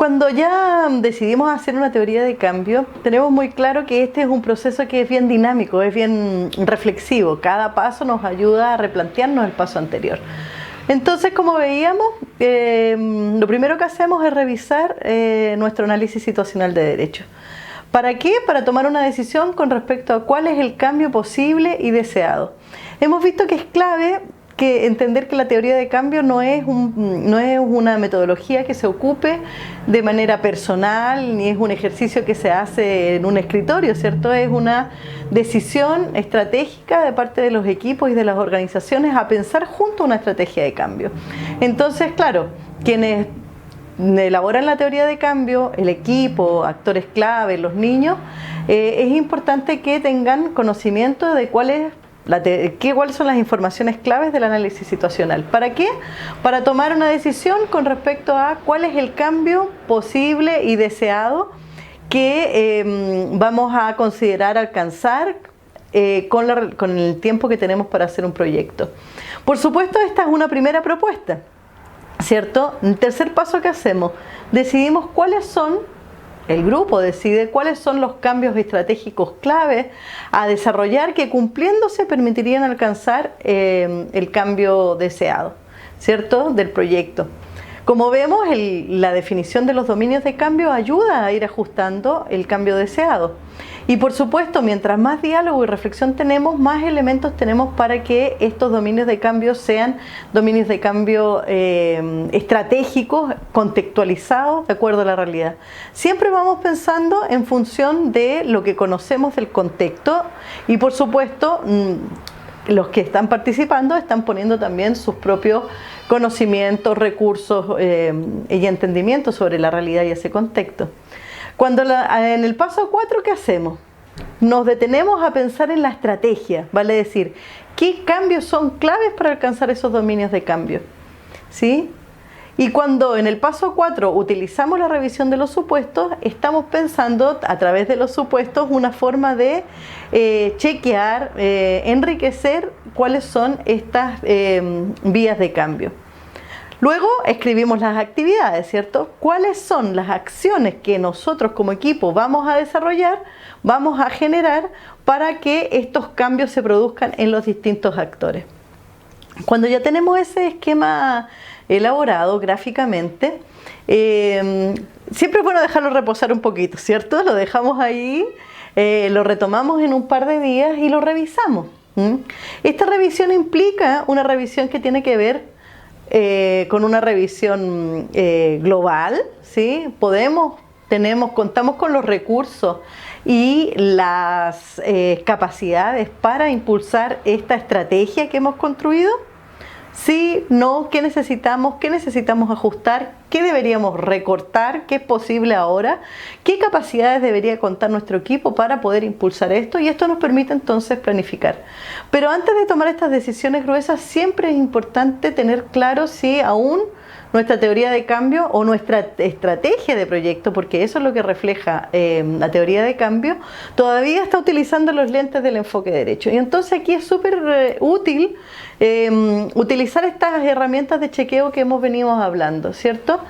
Cuando ya decidimos hacer una teoría de cambio, tenemos muy claro que este es un proceso que es bien dinámico, es bien reflexivo. Cada paso nos ayuda a replantearnos el paso anterior. Entonces, como veíamos, lo primero que hacemos es revisar nuestro análisis situacional de derecho. ¿Para qué? Para tomar una decisión con respecto a cuál es el cambio posible y deseado. Hemos visto que es clave entender que la teoría de cambio no es una metodología que se ocupe de manera personal, ni es un ejercicio que se hace en un escritorio, ¿cierto? Es una decisión estratégica de parte de los equipos y de las organizaciones a pensar junto a una estrategia de cambio. Entonces, claro, quienes elaboran la teoría de cambio, el equipo, actores clave, los niños, es importante que tengan conocimiento de cuáles son las informaciones claves del análisis situacional. ¿Para qué? Para tomar una decisión con respecto a cuál es el cambio posible y deseado que vamos a considerar alcanzar con el tiempo que tenemos para hacer un proyecto. Por supuesto, esta es una primera propuesta, ¿cierto? El tercer paso que hacemos, decidimos cuáles son. El grupo decide cuáles son los cambios estratégicos clave a desarrollar que cumpliéndose permitirían alcanzar el cambio deseado, ¿cierto? Del proyecto. Como vemos, la definición de los dominios de cambio ayuda a ir ajustando el cambio deseado. Y por supuesto, mientras más diálogo y reflexión tenemos, más elementos tenemos para que estos dominios de cambio sean dominios de cambio estratégicos, contextualizados de acuerdo a la realidad. Siempre vamos pensando en función de lo que conocemos del contexto y por supuesto los que están participando están poniendo también sus propios conocimientos, recursos y entendimientos sobre la realidad y ese contexto. En el paso 4, ¿qué hacemos? Nos detenemos a pensar en la estrategia, vale decir, ¿qué cambios son claves para alcanzar esos dominios de cambio? ¿Sí? Y cuando en el paso 4 utilizamos la revisión de los supuestos, estamos pensando a través de los supuestos una forma de chequear, enriquecer cuáles son estas vías de cambio. Luego escribimos las actividades, ¿cierto? ¿Cuáles son las acciones que nosotros como equipo vamos a desarrollar, vamos a generar para que estos cambios se produzcan en los distintos actores? Cuando ya tenemos ese esquema elaborado gráficamente, siempre es bueno dejarlo reposar un poquito, ¿cierto? Lo dejamos ahí, lo retomamos en un par de días y lo revisamos. Esta revisión implica una revisión que tiene que ver con una revisión global, ¿sí? Contamos con los recursos y las capacidades para impulsar esta estrategia que hemos construido. Sí, no, ¿qué necesitamos? ¿Qué necesitamos ajustar? ¿Qué deberíamos recortar? ¿Qué es posible ahora? ¿Qué capacidades debería contar nuestro equipo para poder impulsar esto? Y esto nos permite entonces planificar. Pero antes de tomar estas decisiones gruesas, siempre es importante tener claro si aún nuestra teoría de cambio o nuestra estrategia de proyecto, porque eso es lo que refleja la teoría de cambio, todavía está utilizando los lentes del enfoque derecho. Y entonces aquí es súper útil utilizar estas herramientas de chequeo que hemos venido hablando, ¿cierto?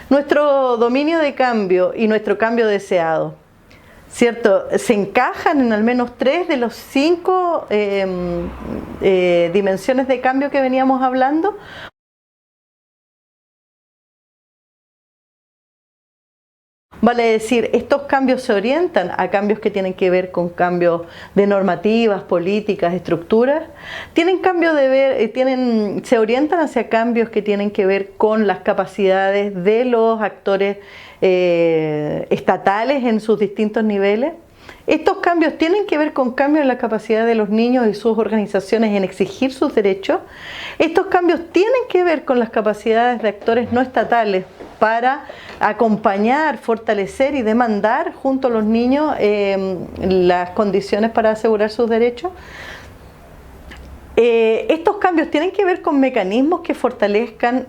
Nuestro dominio de cambio y nuestro cambio deseado, ¿cierto? Se encajan en al menos 3 de los 5 dimensiones de cambio que veníamos hablando. Vale decir, estos cambios se orientan a cambios que tienen que ver con cambios de normativas, políticas, estructuras. Se orientan hacia cambios que tienen que ver con las capacidades de los actores estatales en sus distintos niveles. Estos cambios tienen que ver con cambios en la capacidad de los niños y sus organizaciones en exigir sus derechos. Estos cambios tienen que ver con las capacidades de actores no estatales para acompañar, fortalecer y demandar junto a los niños las condiciones para asegurar sus derechos. Estos cambios tienen que ver con mecanismos que fortalezcan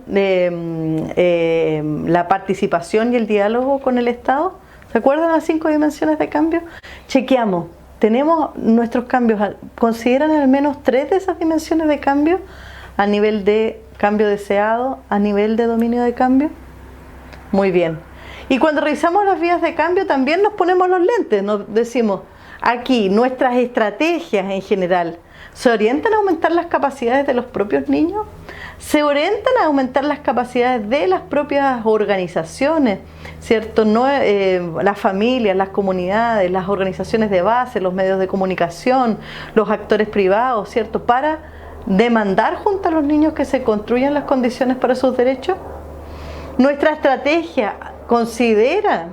la participación y el diálogo con el Estado. ¿Se acuerdan las 5 dimensiones de cambio? Chequeamos, tenemos nuestros cambios, ¿consideran al menos 3 de esas dimensiones de cambio a nivel de cambio deseado, a nivel de dominio de cambio? Muy bien. Y cuando revisamos las vías de cambio también nos ponemos los lentes, nos decimos, aquí nuestras estrategias en general, ¿se orientan a aumentar las capacidades de los propios niños? ¿Se orientan a aumentar las capacidades de las propias organizaciones, ¿cierto? No, las familias, las comunidades, las organizaciones de base, los medios de comunicación, los actores privados, ¿cierto? Para demandar junto a los niños que se construyan las condiciones para sus derechos. Nuestra estrategia considera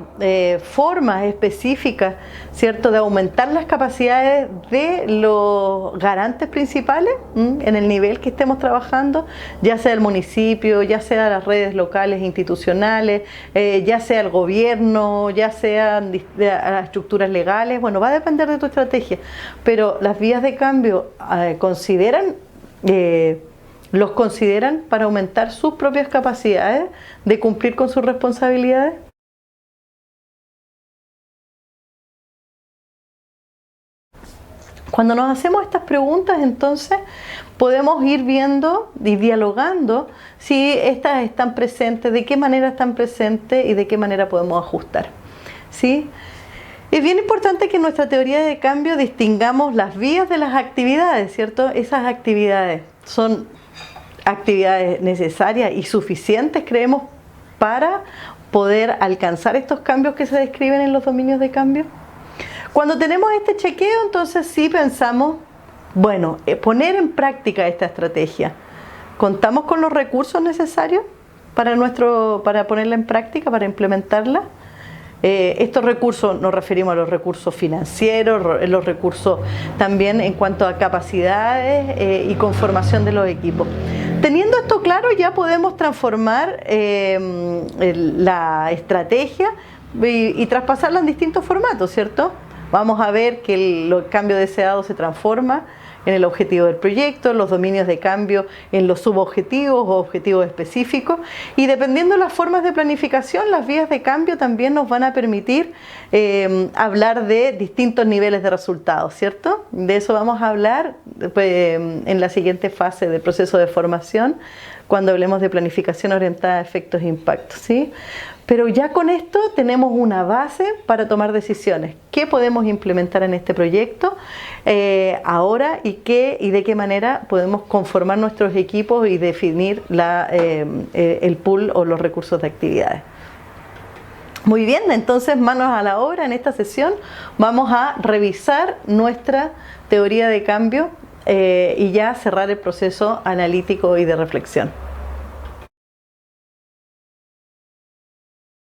formas específicas, ¿cierto?, de aumentar las capacidades de los garantes principales en el nivel que estemos trabajando, ya sea el municipio, ya sea las redes locales institucionales, ya sea el gobierno, ya sean las estructuras legales. Bueno, va a depender de tu estrategia, pero las vías de cambio los consideran para aumentar sus propias capacidades de cumplir con sus responsabilidades. Cuando nos hacemos estas preguntas, entonces podemos ir viendo y dialogando si estas están presentes, de qué manera están presentes y de qué manera podemos ajustar, ¿sí? Es bien importante que en nuestra teoría de cambio distingamos las vías de las actividades, ¿cierto? Esas actividades son actividades necesarias y suficientes, creemos, para poder alcanzar estos cambios que se describen en los dominios de cambio. Cuando tenemos este chequeo, entonces sí pensamos, bueno, poner en práctica esta estrategia. ¿Contamos con los recursos necesarios para ponerla en práctica, para implementarla? Estos recursos nos referimos a los recursos financieros, los recursos también en cuanto a capacidades y conformación de los equipos. Teniendo esto claro, ya podemos transformar la estrategia y traspasarla en distintos formatos, ¿cierto? Vamos a ver que el cambio deseado se transforma en el objetivo del proyecto, los dominios de cambio en los subobjetivos o objetivos específicos, y dependiendo de las formas de planificación, las vías de cambio también nos van a permitir hablar de distintos niveles de resultados, ¿cierto? De eso vamos a hablar en la siguiente fase del proceso de formación, cuando hablemos de planificación orientada a efectos e impactos, ¿sí? Pero ya con esto tenemos una base para tomar decisiones. ¿Qué podemos implementar en este proyecto ahora y de qué manera podemos conformar nuestros equipos y definir el pool o los recursos de actividades? Muy bien, entonces manos a la obra. En esta sesión vamos a revisar nuestra teoría de cambio y ya cerrar el proceso analítico y de reflexión.